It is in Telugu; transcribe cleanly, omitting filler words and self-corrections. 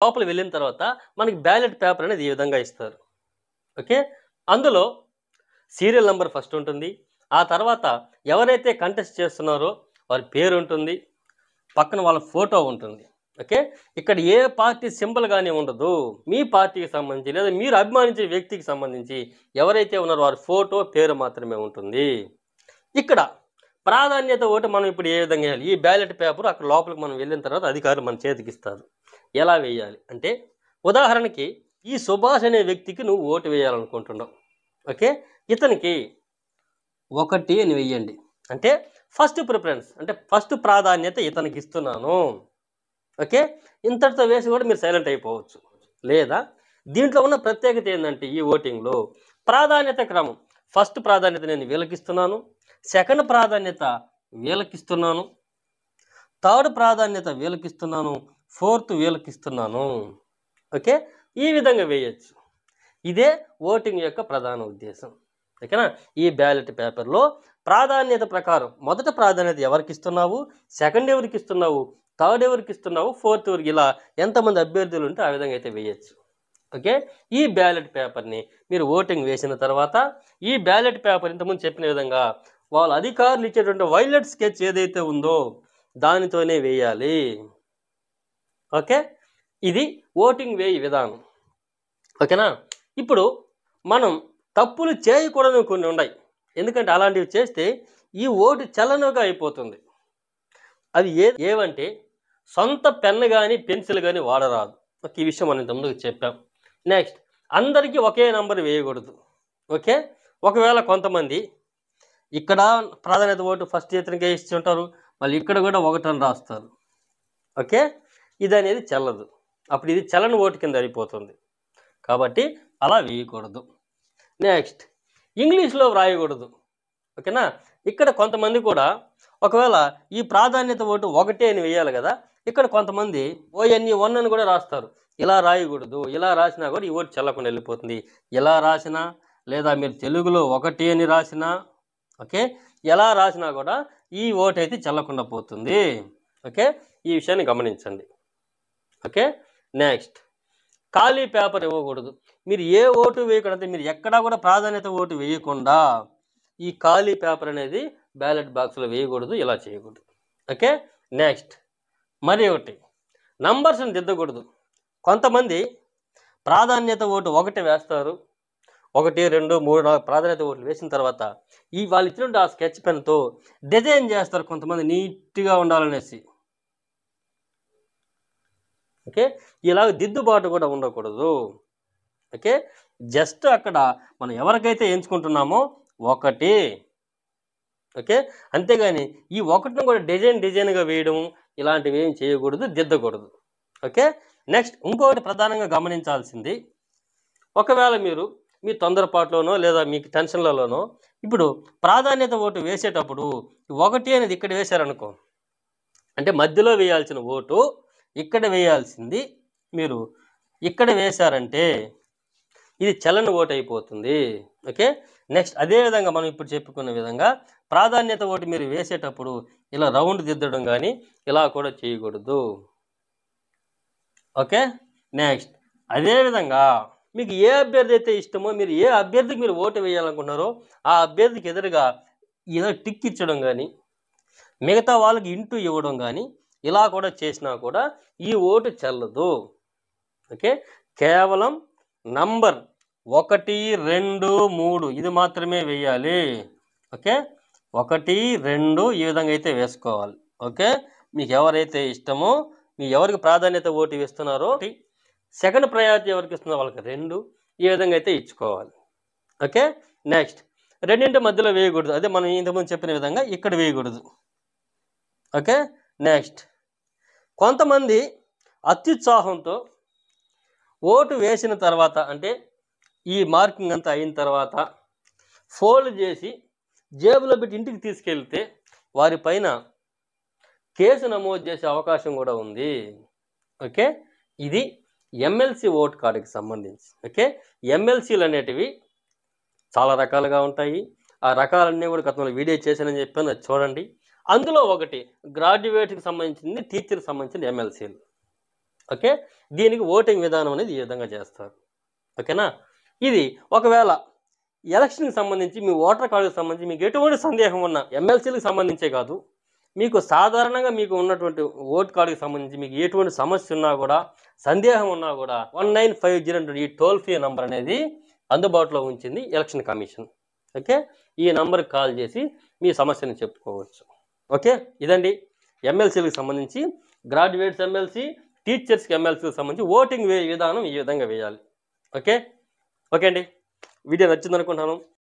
లోపల వెళ్ళిన తర్వాత మనకి బ్యాలెట్ పేపర్ అనేది ఈ విధంగా ఇస్తారు. ఓకే, అందులో సీరియల్ నెంబర్ ఫస్ట్ ఉంటుంది. ఆ తర్వాత ఎవరైతే కంటెస్ట్ చేస్తున్నారో వారి పేరు ఉంటుంది, పక్కన వాళ్ళ ఫోటో ఉంటుంది. ఓకే, ఇక్కడ ఏ పార్టీ సింబల్ కానీ ఉండదు. మీ పార్టీకి సంబంధించి లేదా మీరు అభిమానించే వ్యక్తికి సంబంధించి ఎవరైతే ఉన్నారో వారి ఫోటో పేరు మాత్రమే ఉంటుంది. ఇక్కడ ప్రాధాన్యత ఓటు మనం ఇప్పుడు ఏ విధంగా వేయాలి? ఈ బ్యాలెట్ పేపర్ అక్కడ లోపలికి మనం వెళ్ళిన తర్వాత అధికారులు మన చేతికి ఇస్తారు. ఎలా వేయాలి అంటే, ఉదాహరణకి ఈ సుభాష్ అనే వ్యక్తికి నువ్వు ఓటు వేయాలనుకుంటున్నావు. ఓకే, ఇతనికి 1 అని వెయ్యండి. అంటే ఫస్ట్ ప్రిఫరెన్స్, అంటే ఫస్ట్ ప్రాధాన్యత ఇతనికి ఇస్తున్నాను. ఓకే, ఇంతటితో వేసి కూడా మీరు సైలెంట్ అయిపోవచ్చు. లేదా దీంట్లో ఉన్న ప్రత్యేకత ఏంటంటే, ఈ ఓటింగ్లో ప్రాధాన్యత క్రమం, ఫస్ట్ ప్రాధాన్యత నేను వీళ్ళకిస్తున్నాను, సెకండ్ ప్రాధాన్యత వీళ్ళకిస్తున్నాను, థర్డ్ ప్రాధాన్యత వీళ్ళకిస్తున్నాను, ఫోర్త్ వీళ్ళకిస్తున్నాను. ఓకే, ఈ విధంగా వేయచ్చు. ఇదే ఓటింగ్ యొక్క ప్రధాన ఉద్దేశం. ఓకేనా? ఈ బ్యాలెట్ పేపర్లో ప్రాధాన్యత ప్రకారం మొదట ప్రాధాన్యత ఎవరికి ఇస్తున్నావు, సెకండ్ ఎవరికి ఇస్తున్నావు, థర్డ్ ఎవరికి ఇస్తున్నావు, ఫోర్త్ ఎవరికి, ఇలా ఎంతమంది అభ్యర్థులు ఉంటే ఆ విధంగా అయితే వేయచ్చు. ఓకే, ఈ బ్యాలెట్ పేపర్ని మీరు ఓటింగ్ వేసిన తర్వాత ఈ బ్యాలెట్ పేపర్ ఇంతకుముందు చెప్పిన విధంగా వాళ్ళ అధికారులు ఇచ్చేటువంటి వైలెట్ స్కెచ్ ఏదైతే ఉందో దానితోనే వేయాలి. ఓకే, ఇది ఓటింగ్ వేయి విధానం. ఓకేనా? ఇప్పుడు మనం తప్పులు చేయకూడదు కొన్ని ఉన్నాయి. ఎందుకంటే అలాంటివి చేస్తే ఈ ఓటు చలనగా అయిపోతుంది. అవి ఏవంటే, సొంత పెన్ను కానీ పెన్సిల్ కానీ వాడరాదు. ఈ విషయం మనం ముందుకు చెప్పాం. నెక్స్ట్, అందరికీ ఒకే నంబర్ వేయకూడదు. ఓకే, ఒకవేళ కొంతమంది ఇక్కడ ప్రాధాన్యత ఓటు ఫస్ట్ ఇతనికే ఇచ్చి ఉంటారు, మళ్ళీ ఇక్కడ కూడా 1 అని రాస్తారు. ఓకే, ఇది అనేది చెల్లదు. అప్పుడు ఇది చలన ఓటు కింద అయిపోతుంది. కాబట్టి అలా వేయకూడదు. నెక్స్ట్, ఇంగ్లీష్లో వ్రాయకూడదు. ఓకేనా? ఇక్కడ కొంతమంది కూడా ఒకవేళ ఈ ప్రాధాన్యత ఓటు 1 అని వేయాలి కదా, ఇక్కడ కొంతమంది ONE 1 అని కూడా రాస్తారు. ఇలా రాయకూడదు. ఇలా రాసినా కూడా ఈ ఓటు చెల్లకుండా వెళ్ళిపోతుంది. ఇలా రాసినా లేదా మీరు తెలుగులో 1 అని రాసినా, ఓకే, ఎలా రాసినా కూడా ఈ ఓటు అయితే చెల్లకుండా పోతుంది. ఓకే, ఈ విషయాన్ని గమనించండి. ఓకే, నెక్స్ట్, ఖాళీ పేపర్ ఇవ్వకూడదు. మీరు ఏ ఓటు వేయకూడదు, మీరు ఎక్కడా కూడా ప్రాధాన్యత ఓటు వేయకుండా ఈ ఖాళీ పేపర్ అనేది బ్యాలెట్ బాక్స్లో వేయకూడదు, ఇలా చేయకూడదు. ఓకే, నెక్స్ట్, మరి ఒకటి, నంబర్స్ని దిద్దకూడదు. కొంతమంది ప్రాధాన్యత ఓటు 1 వేస్తారు, 1, 2, 3, 4 ప్రాధాన్యత ఓట్లు వేసిన తర్వాత ఈ వాళ్ళు ఇచ్చినట్టు ఆ స్కెచ్ పెన్తో డిజైన్ చేస్తారు కొంతమంది నీట్గా ఉండాలనేసి. ఓకే, ఇలాగ దిద్దుబాటు కూడా ఉండకూడదు. ఓకే, జస్ట్ అక్కడ మనం ఎవరికైతే ఎంచుకుంటున్నామో 1, ఓకే, అంతేగాని ఈ 1ను కూడా డిజైన్గా వేయడం ఇలాంటివి ఏం చేయకూడదు, దిద్దకూడదు. ఓకే, నెక్స్ట్, ఇంకొకటి ప్రధానంగా గమనించాల్సింది, ఒకవేళ మీరు మీ తొందరపాటులోనో లేదా మీకు టెన్షన్లలోనో ఇప్పుడు ప్రాధాన్యత ఓటు వేసేటప్పుడు 1 అనేది ఇక్కడ వేశారనుకో, అంటే మధ్యలో వేయాల్సిన ఓటు ఇక్కడ వేయాల్సింది మీరు ఇక్కడ వేశారంటే ఇది చలన ఓటు అయిపోతుంది. ఓకే, నెక్స్ట్, అదేవిధంగా మనం ఇప్పుడు చెప్పుకున్న విధంగా ప్రాధాన్యత ఓటు మీరు వేసేటప్పుడు ఇలా రౌండ్ దిద్దడం కానీ ఇలా కూడా చేయకూడదు. ఓకే, నెక్స్ట్, అదేవిధంగా మీకు ఏ అభ్యర్థి అయితే ఇష్టమో, మీరు ఏ అభ్యర్థికి మీరు ఓటు వేయాలనుకుంటున్నారో ఆ అభ్యర్థికి ఎదురుగా ఏదో టిక్ ఇచ్చడం కానీ మిగతా వాళ్ళకి ఇంటూ ఇవ్వడం కానీ ఇలా కూడా చేసినా కూడా ఈ ఓటు చెల్లదు. ఓకే, కేవలం నంబర్ 1, 2, 3 ఇది మాత్రమే వేయాలి. ఓకే, 1, 2 ఈ విధంగా అయితే వేసుకోవాలి. ఓకే, మీకు ఎవరైతే ఇష్టమో, మీరు ఎవరికి ప్రాధాన్యత ఓటు వేస్తున్నారో సెకండ్ ప్రయారిటీ ఎవరికి ఇస్తున్నారో వాళ్ళకి 2 ఈ విధంగా అయితే ఇచ్చుకోవాలి. ఓకే, నెక్స్ట్, రెండింటి మధ్యలో వేయకూడదు. అదే మనం ఇంతకుముందు చెప్పిన విధంగా ఇక్కడ వేయకూడదు. ఓకే, నెక్స్ట్, కొంతమంది అత్యుత్సాహంతో ఓటు వేసిన తర్వాత, అంటే ఈ మార్కింగ్ అంతా అయిన తర్వాత ఫోల్డ్ చేసి జేబులో పెట్టి ఇంటికి తీసుకెళ్తే వారిపైన కేసు నమోదు చేసే అవకాశం కూడా ఉంది. ఓకే, ఇది ఎమ్మెల్సీ ఓటు కార్డుకి సంబంధించి. ఓకే, ఎమ్మెల్సీలు అనేటివి చాలా రకాలుగా ఉంటాయి. ఆ రకాలన్నీ కూడా గతంలో వీడియో చేశానని చెప్పాను, అది చూడండి. అందులో ఒకటి గ్రాడ్యుయేట్కి సంబంధించింది, టీచర్కి సంబంధించిన ఎమ్మెల్సీలు. ఓకే, దీనికి ఓటింగ్ విధానం అనేది ఈ విధంగా చేస్తారు. ఓకేనా, ఇది ఒకవేళ ఎలక్షన్కి సంబంధించి మీ ఓటర్ కార్డుకి సంబంధించి మీకు ఎటువంటి సందేహం ఉన్నా, ఎమ్మెల్సీలకు సంబంధించే కాదు, మీకు సాధారణంగా మీకు ఉన్నటువంటి ఓట్ కార్డుకి సంబంధించి మీకు ఎటువంటి సమస్య ఉన్నా కూడా, సందేహం ఉన్నా కూడా 1950 ఈ టోల్ ఫ్రీ నంబర్ అనేది అందుబాటులో ఉంచింది ఎలక్షన్ కమిషన్. ఓకే, ఈ నంబర్కి కాల్ చేసి మీ సమస్యను చెప్పుకోవచ్చు. ఓకే, ఇదండి ఎమ్మెల్సీలకు సంబంధించి, గ్రాడ్యుయేట్స్ ఎమ్మెల్సీ, టీచర్స్కి ఎమ్మెల్సీలకు సంబంధించి ఓటింగ్ విధానం ఈ విధంగా వేయాలి. ఓకే ఓకే అండి, వీడియో నచ్చింది అనుకుంటున్నాను.